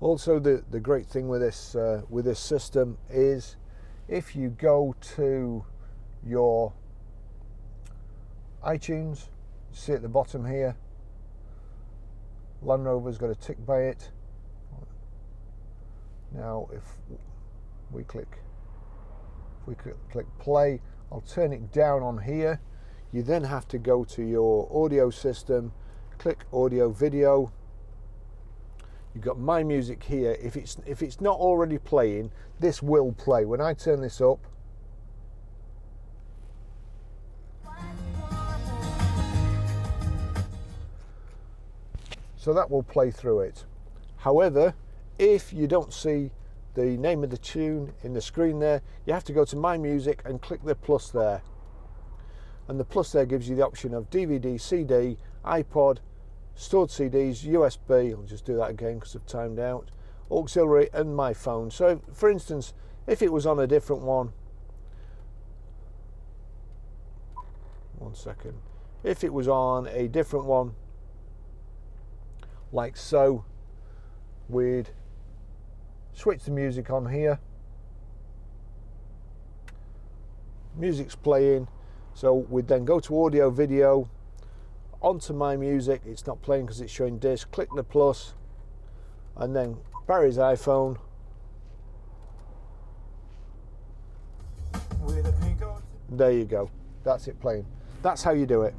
Also, the great thing with this system is if you go to your iTunes, see at the bottom here, Land Rover's got a tick by it. Now if we click play, I'll turn it down on here. You then have to go to your audio system, click audio video. You've got my music here. If it's not already playing, this will play. When I turn this up, so that will play through it. However, if you don't see the name of the tune in the screen there, you have to go to my music and click the plus there. And the plus there gives you the option of DVD, CD, iPod, stored CDs, USB, I'll just do that again because I've timed out, auxiliary, and my phone. So for instance, if it was on a different one, if it was on a different one, like so, we'd switch the music on here, music's playing, so we'd then go to audio video, onto my music, it's not playing because it's showing disc, click the plus, and then Barry's iPhone, there you go, that's it playing. That's how you do it.